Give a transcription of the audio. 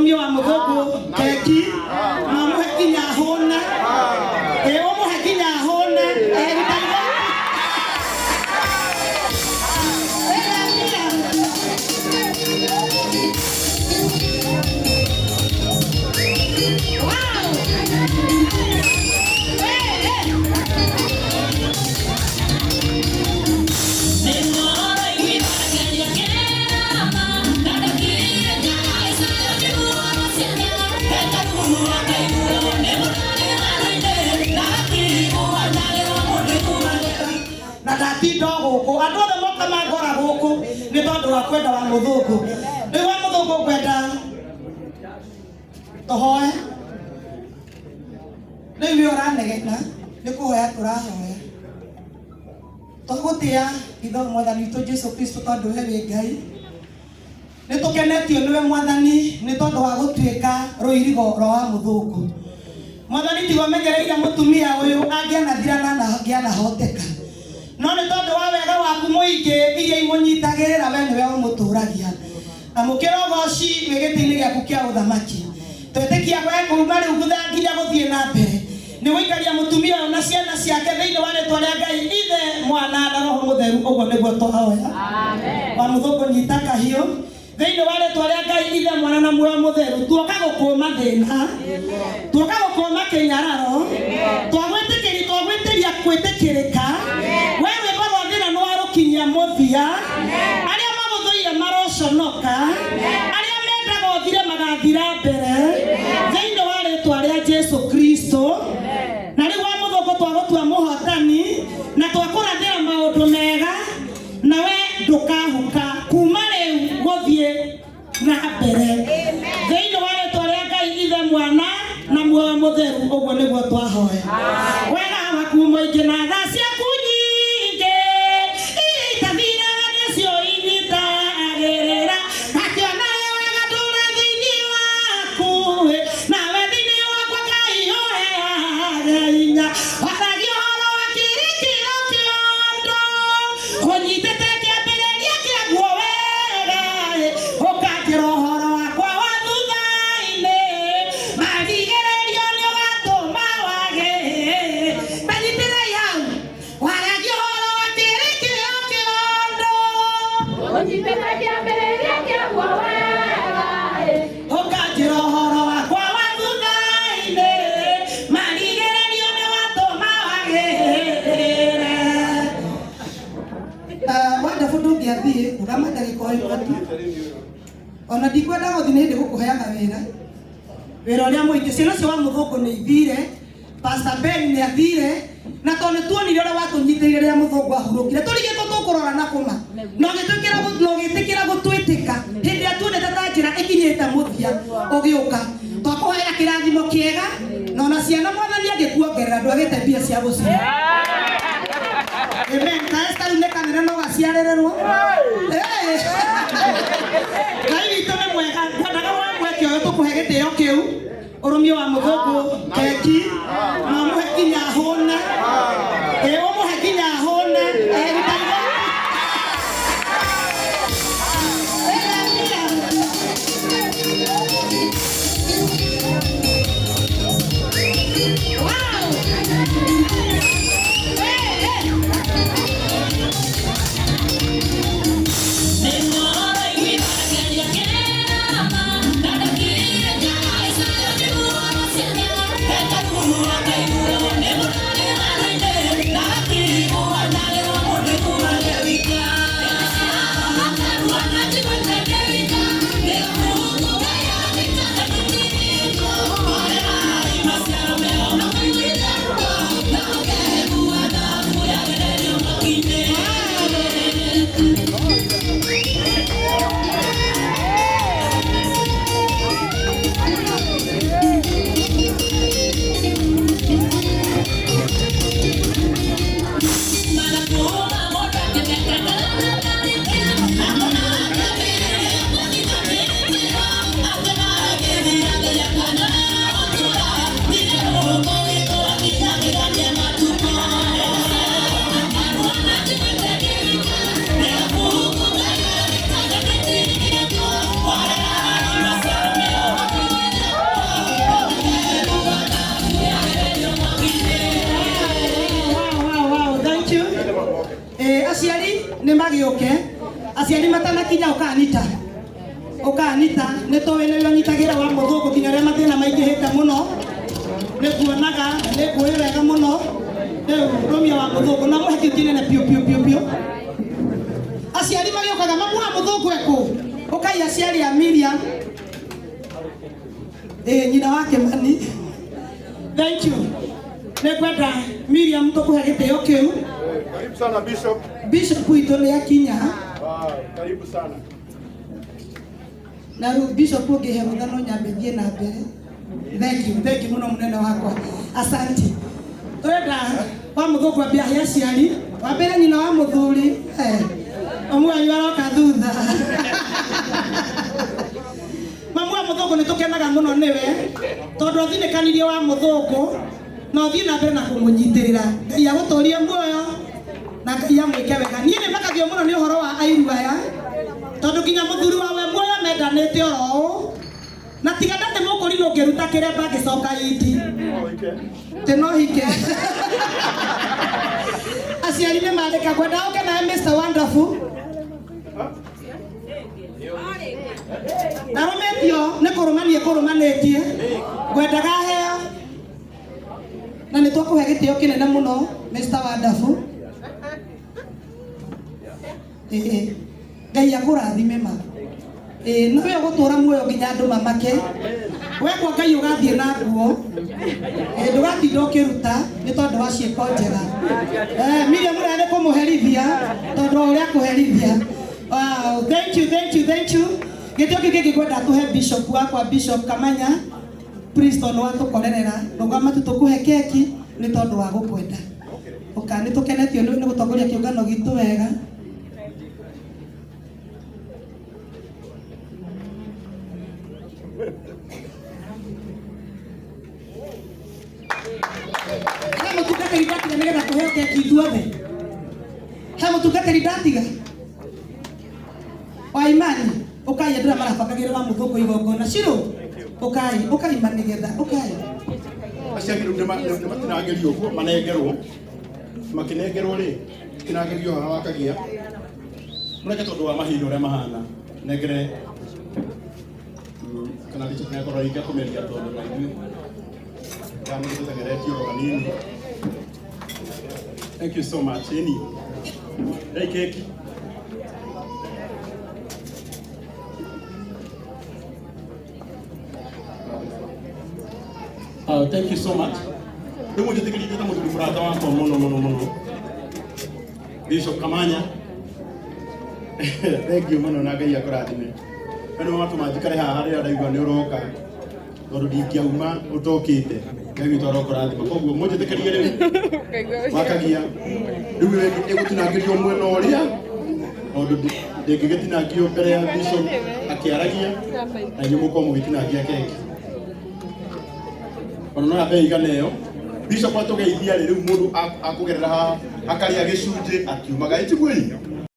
urumio wa muthungu keki mamuhe kinya hone umuhe kinya hone Ndatindo guku andu othe moka mangora guku ni tondu wa kwenda wa muthungu ni wa muthungu kwenda tohoe ni wi uranegena ni kuhoya turahoya tugutia itho mwathani witu Jesu Kristo tondu we wi Ngai ni tukenetio niwe mwathani ni tondu wa gutwika ruirigo rwa muthungu mwathani tigo menyereire mutumia uyu angianathira na angianahoteka no ni tondu wa wega waku muingi iria imunyitagirira we niwe umuturagia na mukirogoci wigitini giaku kia uthamaki twetikia gwe kuma riu guthangiria guthie na mbere ni guikaria mutumia na ciana ciake thiini wa ritwa ria Ngai ithe mwana na roho mutheru uguo niguo twahoya amen wa muthungu nyita kahio thiini wa ritwa ria Ngai ithe mwana na muoyo mutheru tuoka gukuma thina tuoka gukuma kinyararo twagwitiria kwitikirika wewe baba thina no arukinyia muthia aria maguthuire maroconoka aria mendaga uthire magathira mbere thiini wa ritwa ria Jesu Kristo na riu wa muthungu twagutua muhotani na twakurathira maundu mega na we ndukahuka kuma riu guthie na mbere thiini wa ritwa ria Ngai ithe mwana na muoyo mutheru uguo niguo twahoya wega waku muingi na tha ciaku nyingi itathiraga nicio inyitagirira akiona wega ndura thiini waku nawe thiini wakwa Ngai uheaga hinya waragia uhoro wa kirikiro kiondo unyitite kiambiriria kiaguo wega ukanjira uhoro wakwa wa thutha-ini marigererio ni ugatuma wage manyitire yau waragia uhoro wa kirikiro kiondo unyitite kiambiriria kiaguo wega ukanjira uhoro wakwa wa thutha-ini marigererio ni ugatuma wagire wenda fundu ngiathie ugama ndagika imwe tu ona ndikwenda guthii ni hindi gukuheaga wira uria muingi ciana cio wa muthungu ni ithire Pastor Ben ni athire na tondu tuonire uria watunyitire ria muthungu ahurukire turigitwo tukurora na kuma no gitikira gutwitika hindi ya tuonete ta njira ikinyite muthia ugiuka twakuhoya kirathimo kiega na ona ciana mwathani angikuongerera ndwagite mbia cia gucia amen kaesta ine kanene no gaciarererwo Ngai witu ni mwega kwendaga wa mweke uyu tukuhe gitio kiu urumio wa muthungu keki mamuhe kinya hone umuhe kinya hone Hey! aciari matanakinya ukanita nĩ tũĩ nĩ ũnyitagĩra wa mũthũngũ nginya rĩa mathĩna maingĩhĩte mũno nĩ kuonaga nĩ kuoĩ wega mũno rĩu rũmia wa mũthũngũ na mũhe kĩu kĩnene piũ aciari magĩũkaga mamu wa mũthũngũ ekũ ũkai aciari a Miriam nyina wa Kĩmani. Thank you. Nĩkwenda Miriam tũkũhe gĩtĩo kĩu. Karibu sana Bishop. Bishop witũ nĩ akinya. Karibu sana. Na rĩu Bishop ũngĩhe mũthano nyambe thiĩ na mbere. Thank you mũno mũnene wakwa. Asante. Twenda wa mũthũngũ ambia he aciari. Wa mbere nyina wa mũthuri. Omuanyu aroka thutha. Mamu wa mũthũngũ nĩ tũkenaga mũno nĩwe tondũ athinĩkanirie wa mũthũngũ na ũthiĩ na mbere na kũmũnyitĩrĩra. Ngai agũtũrie muoyo na Ngai amwĩke wega. Niĩ nĩ makagio mũno nĩ ũhoro wa airu aya tondũ nginya mũthuri wawe muoyo mendanĩte oro ũũ na tiga ndatĩ mũkũrinũ ũngĩruta kĩrĩa mbangĩcoka indi tĩnohike. Aciari nĩ mandĩka kwenda ũke nawe Mr. Wonderful. Narumetio nĩ kũrũmanĩtie ngwendaga heo na nĩ twakũhe gĩtĩo kĩnene mũno Mr. Wonderful. Ngai akũrathime ma nawe ũgũtũra muoyo nginya andũ mamake wekwa Ngai ũgathiĩ na nguo ndũgatinda ũkĩruta nĩ tondũ wa ciĩko njega. Miriam mũrane kũmũherithia tondũ ũrĩa kũherithia. Wow, thank you. Gĩtĩo kĩngĩ ngĩkwenda tũhe Bishop wakwa Bishop Kamanya. Preston watũkorerera rũgama tũkũhe keki nĩ tondũ wa gũkwenda. Nĩ tũkenetio nĩ gũtongoria kĩũngano gitũ wega. He mũtungatĩri ndatiga nĩgetha tũheo keki ithuothe. He mũtungatĩri ndatiga wa imani ukai andũ marabangagĩra wa mũthũngũ igongona Shiro ukai manĩgetha ukai aciari nĩ matinagĩrio ũguo manengerwo makinengerwo rĩ kinagĩrio haha wakagia mũreke tondũ wa mahinda ũrĩa mahana nengere kana Bishop nĩ akorwo rĩngĩ kũmeria tondũ na ithuĩ gamũgĩtengeretio hanini. Thank you so much. Hey cake. Thank you so much. Ndio mmoja tikilita kama tulifurata wako mono. Bishop Kamanya. Thank you mono na Ngai akũrathime. Bano watu majikare haha harĩa ndaigua nĩ ũroka. Tondũ ndingĩauma ũtokĩte. Ngai witũ arokũrathima. Koguo mmoja tikilita rĩu. Wakagia. Rĩu ĩgũtinangĩrio mwena ũrĩa. Tondũ ndĩngĩgĩtinangio mbere ya Bishop akĩaragia. Na inyuĩ mũkorwo mũgĩtinangia keki. Ona no abe igana ĩyo Bishop atũgeithia rĩu mũndũ akũgerera haha akarĩa gĩcunjĩ akiumaga ĩtigwĩ